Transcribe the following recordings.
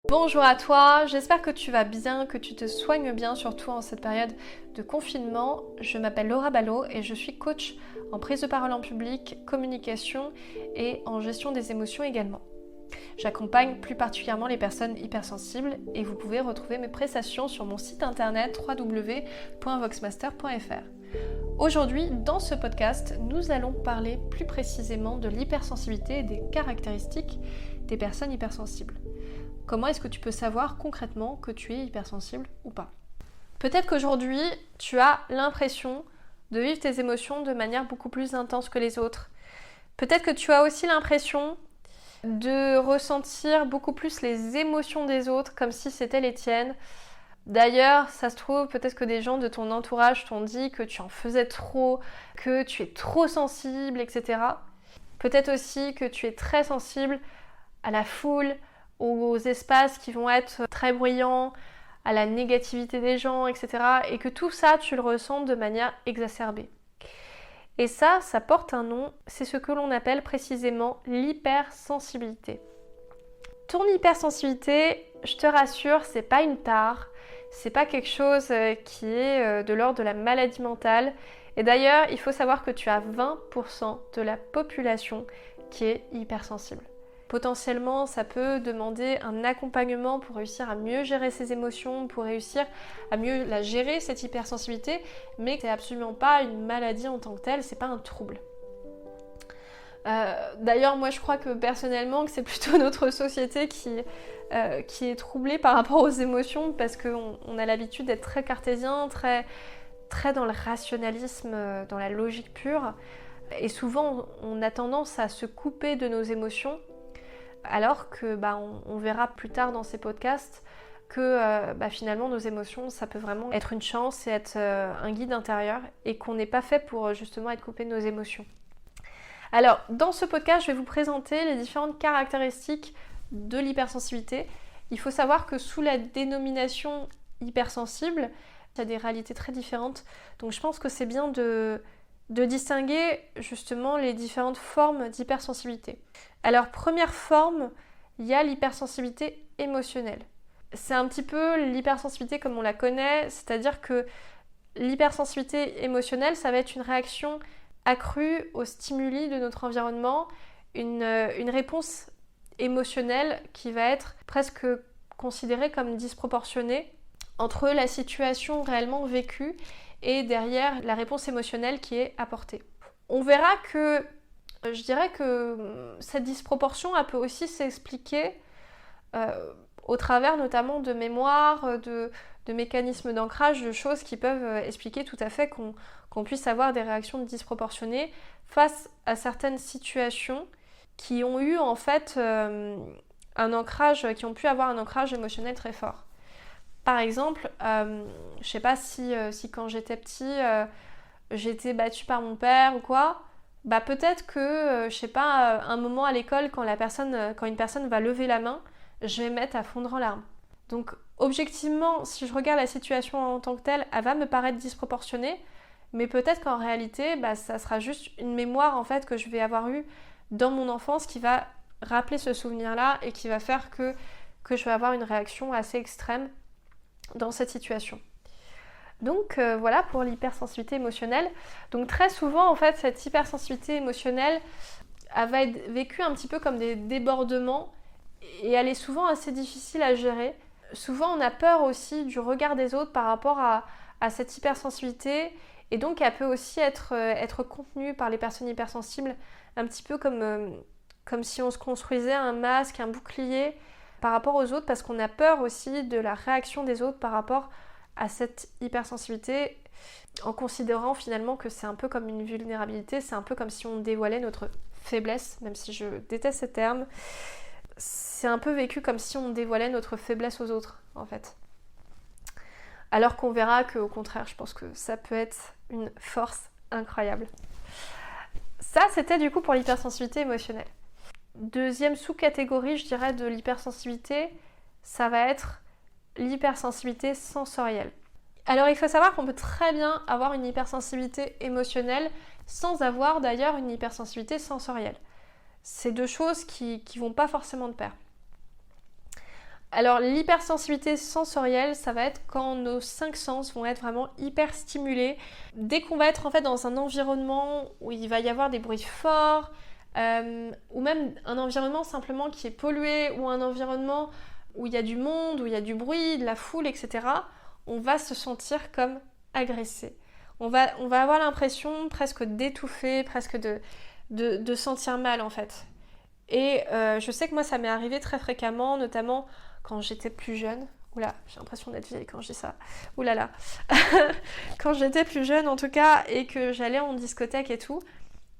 Bonjour à toi, j'espère que tu vas bien, que tu te soignes bien, surtout en cette période de confinement. Je m'appelle Laura Ballot et je suis coach en prise de parole en public, communication et en gestion des émotions également. J'accompagne plus particulièrement les personnes hypersensibles et vous pouvez retrouver mes prestations sur mon site internet www.voxmaster.fr. Aujourd'hui, dans ce podcast, nous allons parler plus précisément de l'hypersensibilité et des caractéristiques des personnes hypersensibles. Comment est-ce que tu peux savoir concrètement que tu es hypersensible ou pas? Peut-être qu'aujourd'hui, tu as l'impression de vivre tes émotions de manière beaucoup plus intense que les autres. Peut-être que tu as aussi l'impression de ressentir beaucoup plus les émotions des autres comme si c'était les tiennes. D'ailleurs, ça se trouve, peut-être que des gens de ton entourage t'ont dit que tu en faisais trop, que tu es trop sensible, etc. Peut-être aussi que tu es très sensible à la foule, aux espaces qui vont être très bruyants, à la négativité des gens, etc. Et que tout ça, tu le ressens de manière exacerbée. Et ça porte un nom, c'est ce que l'on appelle précisément l'hypersensibilité. Ton hypersensibilité, je te rassure, c'est pas une tare, c'est pas quelque chose qui est de l'ordre de la maladie mentale. Et d'ailleurs, il faut savoir que tu as 20% de la population qui est hypersensible. Potentiellement, ça peut demander un accompagnement pour réussir à mieux gérer ses émotions, pour réussir à mieux la gérer, cette hypersensibilité, mais c'est absolument pas une maladie en tant que telle, c'est pas un trouble. D'ailleurs, moi je crois que personnellement, que c'est plutôt notre société qui est troublée par rapport aux émotions, parce qu'on a l'habitude d'être très cartésien, très dans le rationalisme, dans la logique pure, et souvent on a tendance à se couper de nos émotions, alors que on verra plus tard dans ces podcasts que finalement nos émotions, ça peut vraiment être une chance et être un guide intérieur, et qu'on n'est pas fait pour justement être coupé de nos émotions. Alors, dans ce podcast, je vais vous présenter les différentes caractéristiques de l'hypersensibilité. Il faut savoir que sous la dénomination hypersensible, il y a des réalités très différentes. Donc je pense que c'est bien de distinguer justement les différentes formes d'hypersensibilité. Alors, première forme, il y a l'hypersensibilité émotionnelle. C'est un petit peu l'hypersensibilité comme on la connaît, c'est-à-dire que l'hypersensibilité émotionnelle, ça va être une réaction accrue aux stimuli de notre environnement, une réponse émotionnelle qui va être presque considérée comme disproportionnée entre la situation réellement vécue et derrière la réponse émotionnelle qui est apportée. On verra que, je dirais que cette disproportion, elle peut aussi s'expliquer au travers notamment de mémoires, de mécanismes d'ancrage, de choses qui peuvent expliquer tout à fait qu'on puisse avoir des réactions disproportionnées face à certaines situations qui ont eu en fait un ancrage, qui ont pu avoir un ancrage émotionnel très fort. Par exemple, je sais pas si quand j'étais petit, j'étais battue par mon père ou quoi, peut-être que, je sais pas, un moment à l'école, quand une personne va lever la main, je vais me mettre à fondre en larmes. Donc objectivement, si je regarde la situation en tant que telle, elle va me paraître disproportionnée, mais peut-être qu'en réalité, ça sera juste une mémoire en fait que je vais avoir eue dans mon enfance qui va rappeler ce souvenir-là et qui va faire que je vais avoir une réaction assez extrême dans cette situation. Donc voilà pour l'hypersensibilité émotionnelle. Donc très souvent en fait, cette hypersensibilité émotionnelle, elle va être vécue un petit peu comme des débordements, et elle est souvent assez difficile à gérer. Souvent on a peur aussi du regard des autres par rapport à cette hypersensibilité, et donc elle peut aussi être contenue par les personnes hypersensibles, un petit peu comme si on se construisait un masque, un bouclier par rapport aux autres, parce qu'on a peur aussi de la réaction des autres par rapport à cette hypersensibilité, en considérant finalement que c'est un peu comme une vulnérabilité, c'est un peu comme si on dévoilait notre faiblesse, même si je déteste ce terme. C'est un peu vécu comme si on dévoilait notre faiblesse aux autres, en fait. Alors qu'on verra qu'au contraire, je pense que ça peut être une force incroyable. Ça, c'était du coup pour l'hypersensibilité émotionnelle. Deuxième sous-catégorie, je dirais, de l'hypersensibilité, ça va être l'hypersensibilité sensorielle. Alors, il faut savoir qu'on peut très bien avoir une hypersensibilité émotionnelle sans avoir d'ailleurs une hypersensibilité sensorielle. C'est deux choses qui vont pas forcément de pair. Alors l'hypersensibilité sensorielle, ça va être quand nos 5 sens vont être vraiment hyper stimulés. Dès qu'on va être en fait dans un environnement où il va y avoir des bruits forts, ou même un environnement simplement qui est pollué, ou un environnement où il y a du monde, où il y a du bruit, de la foule, etc., on va se sentir comme agressé. On va avoir l'impression presque d'étouffer, presque de sentir mal en fait. Et je sais que moi ça m'est arrivé très fréquemment, notamment quand j'étais plus jeune. Oula, j'ai l'impression d'être vieille quand je dis ça. Oulala. Quand j'étais plus jeune en tout cas, et que j'allais en discothèque et tout,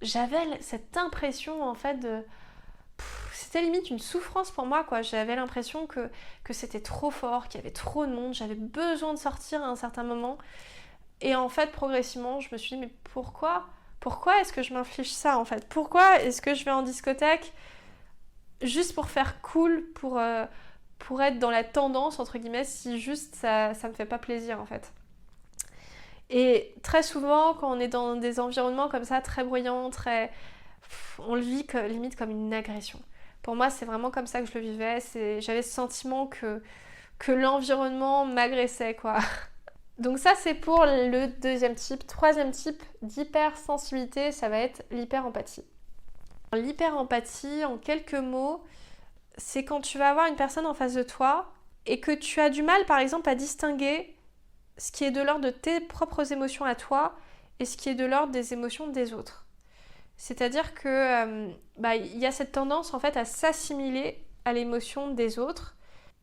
j'avais cette impression en fait de... C'était limite une souffrance pour moi, quoi. J'avais l'impression que c'était trop fort, qu'il y avait trop de monde, j'avais besoin de sortir à un certain moment. Et en fait, progressivement, je me suis dit, mais pourquoi est-ce que je m'inflige ça, en fait? Pourquoi est-ce que je vais en discothèque juste pour faire cool, pour être dans la tendance, entre guillemets, si juste ça me fait pas plaisir, en fait? Et très souvent, quand on est dans des environnements comme ça, très bruyants, on le vit limite comme une agression. Pour moi, c'est vraiment comme ça que je le vivais. J'avais ce sentiment que l'environnement m'agressait, quoi. Donc ça, c'est pour le deuxième type. Troisième type d'hypersensibilité, ça va être l'hyperempathie. L'hyperempathie, en quelques mots, c'est quand tu vas avoir une personne en face de toi et que tu as du mal, par exemple, à distinguer ce qui est de l'ordre de tes propres émotions à toi et ce qui est de l'ordre des émotions des autres. C'est-à-dire que y a cette tendance en fait à s'assimiler à l'émotion des autres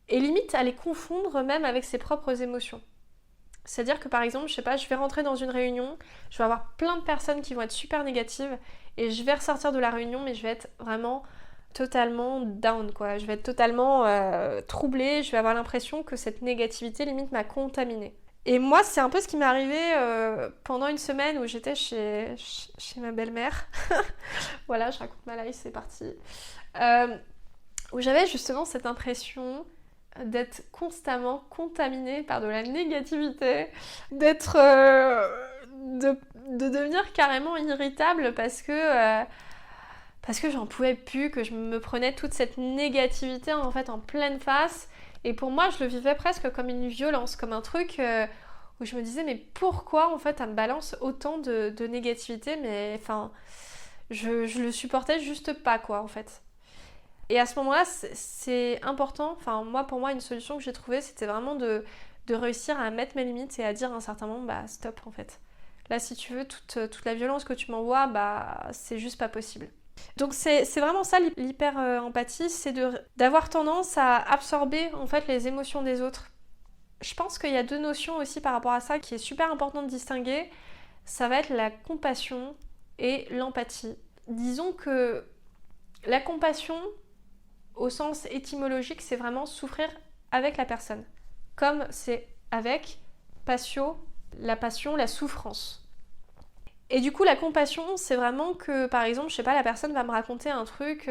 et limite à les confondre même avec ses propres émotions. C'est-à-dire que par exemple, je sais pas, je vais rentrer dans une réunion, je vais avoir plein de personnes qui vont être super négatives et je vais ressortir de la réunion mais je vais être vraiment totalement down, quoi. Je vais être totalement troublée, je vais avoir l'impression que cette négativité limite m'a contaminée. Et moi, c'est un peu ce qui m'est arrivé pendant une semaine où j'étais chez ma belle-mère. Voilà, je raconte ma life, c'est parti. Où j'avais justement cette impression d'être constamment contaminée par de la négativité, de devenir carrément irritable parce que j'en pouvais plus, que je me prenais toute cette négativité en fait en pleine face. Et pour moi, je le vivais presque comme une violence, comme un truc où je me disais, mais pourquoi en fait elle me balance autant de négativité, mais enfin, je le supportais juste pas, quoi, en fait. Et à ce moment-là, c'est important, enfin, pour moi, une solution que j'ai trouvée, c'était vraiment de réussir à mettre mes limites et à dire à un certain moment, bah stop, en fait. Là, si tu veux, toute la violence que tu m'envoies, bah c'est juste pas possible. Donc c'est vraiment ça l'hyper-empathie, c'est d'avoir tendance à absorber en fait les émotions des autres. Je pense qu'il y a deux notions aussi par rapport à ça qui est super important de distinguer. Ça va être la compassion et l'empathie. Disons que la compassion, au sens étymologique, c'est vraiment souffrir avec la personne. Comme c'est avec patio, la passion, la souffrance. Et du coup, la compassion, c'est vraiment que, par exemple, je sais pas, la personne va me raconter un truc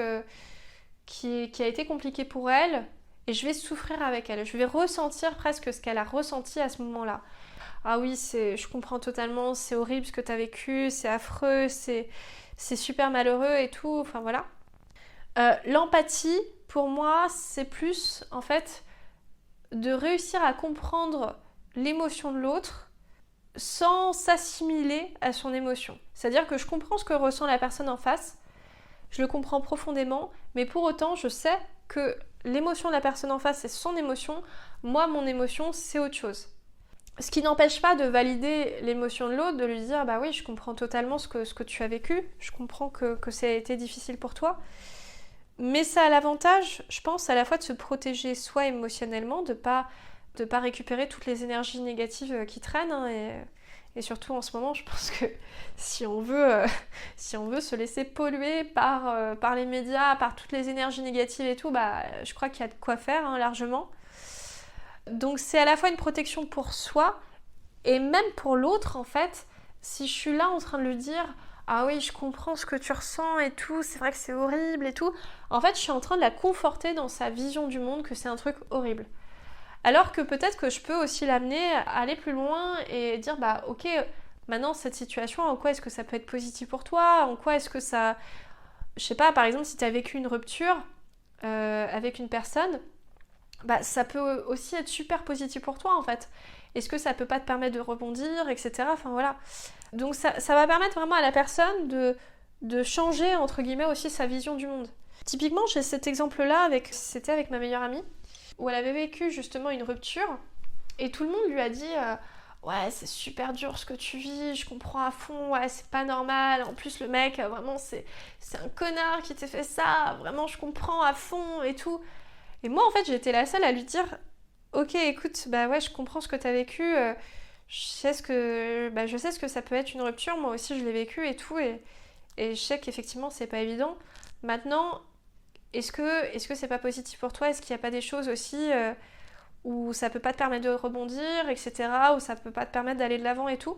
qui a été compliqué pour elle, et je vais souffrir avec elle. Je vais ressentir presque ce qu'elle a ressenti à ce moment-là. Ah oui, je comprends totalement, c'est horrible ce que tu as vécu, c'est affreux, c'est super malheureux et tout, enfin voilà. L'empathie, pour moi, c'est plus, en fait, de réussir à comprendre l'émotion de l'autre sans s'assimiler à son émotion. C'est-à-dire que je comprends ce que ressent la personne en face, je le comprends profondément, mais pour autant, je sais que l'émotion de la personne en face, c'est son émotion, moi, mon émotion, c'est autre chose. Ce qui n'empêche pas de valider l'émotion de l'autre, de lui dire, bah oui, je comprends totalement ce que tu as vécu, je comprends que ça a été difficile pour toi, mais ça a l'avantage, je pense, à la fois de se protéger soi émotionnellement, de pas récupérer toutes les énergies négatives qui traînent, hein, et surtout en ce moment, je pense que si on veut se laisser polluer par les médias, par toutes les énergies négatives et tout, bah, je crois qu'il y a de quoi faire, hein, largement. Donc c'est à la fois une protection pour soi et même pour l'autre, en fait. Si je suis là en train de lui dire « Ah oui, je comprends ce que tu ressens et tout, c'est vrai que c'est horrible et tout », en fait, je suis en train de la conforter dans sa vision du monde que c'est un truc horrible. Alors que peut-être que je peux aussi l'amener à aller plus loin et dire bah ok, maintenant cette situation, en quoi est-ce que ça peut être positif pour toi? En quoi est-ce que ça... Je sais pas, par exemple, si tu as vécu une rupture avec une personne, ça peut aussi être super positif pour toi en fait. Est-ce que ça peut pas te permettre de rebondir, etc. Enfin voilà. Donc ça va permettre vraiment à la personne de changer, entre guillemets, aussi sa vision du monde. Typiquement, j'ai cet exemple-là, c'était avec ma meilleure amie, où elle avait vécu justement une rupture, et tout le monde lui a dit ouais, c'est super dur ce que tu vis, je comprends à fond, ouais, c'est pas normal, en plus le mec, vraiment, c'est un connard qui t'a fait ça, vraiment, je comprends à fond et tout. Et moi, en fait, j'étais la seule à lui dire ok, écoute, bah ouais, je comprends ce que t'as vécu, je sais ce que ça peut être une rupture, moi aussi je l'ai vécu et tout, et je sais qu'effectivement c'est pas évident. Maintenant, est-ce que c'est pas positif pour toi? Est-ce qu'il n'y a pas des choses aussi où ça peut pas te permettre de rebondir, etc., où ça peut pas te permettre d'aller de l'avant et tout?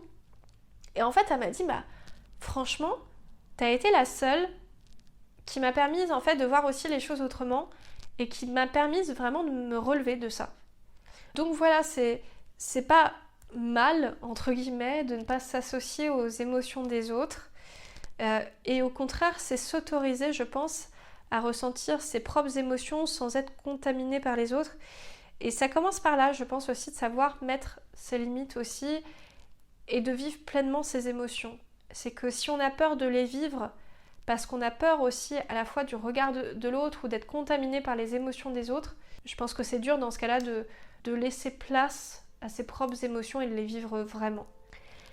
Et en fait, elle m'a dit, bah franchement, t'as été la seule qui m'a permise en fait de voir aussi les choses autrement et qui m'a permise vraiment de me relever de ça. Donc voilà, c'est pas mal, entre guillemets, de ne pas s'associer aux émotions des autres. Et au contraire, c'est s'autoriser, je pense, à ressentir ses propres émotions sans être contaminé par les autres. Et ça commence par là, je pense aussi, de savoir mettre ses limites aussi et de vivre pleinement ses émotions. C'est que si on a peur de les vivre, parce qu'on a peur aussi à la fois du regard de l'autre ou d'être contaminé par les émotions des autres, je pense que c'est dur dans ce cas-là de laisser place à ses propres émotions et de les vivre vraiment.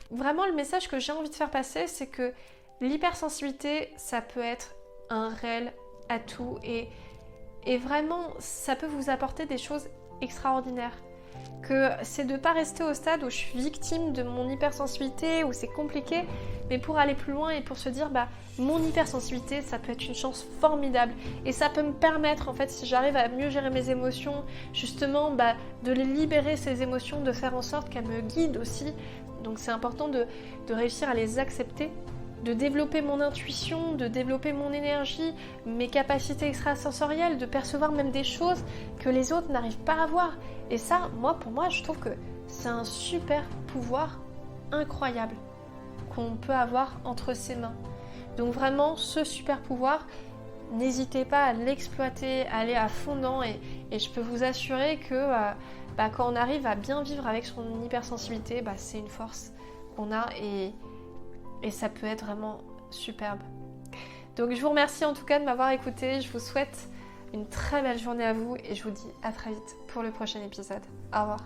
Vraiment, le message que j'ai envie de faire passer, c'est que l'hypersensibilité, ça peut être un réel atout et vraiment, ça peut vous apporter des choses extraordinaires. Que c'est de ne pas rester au stade où je suis victime de mon hypersensibilité, où c'est compliqué, mais pour aller plus loin et pour se dire, mon hypersensibilité, ça peut être une chance formidable. Et ça peut me permettre, en fait, si j'arrive à mieux gérer mes émotions, justement, de les libérer, ces émotions, de faire en sorte qu'elles me guident aussi. Donc c'est important de réussir à les accepter, de développer mon intuition, de développer mon énergie, mes capacités extrasensorielles, de percevoir même des choses que les autres n'arrivent pas à voir. Et ça, pour moi, je trouve que c'est un super pouvoir incroyable qu'on peut avoir entre ses mains. Donc vraiment, ce super pouvoir, n'hésitez pas à l'exploiter, à aller à fond dedans et je peux vous assurer que quand on arrive à bien vivre avec son hypersensibilité, c'est une force qu'on a et ça peut être vraiment superbe. Donc je vous remercie en tout cas de m'avoir écouté. Je vous souhaite une très belle journée à vous et je vous dis à très vite pour le prochain épisode. Au revoir.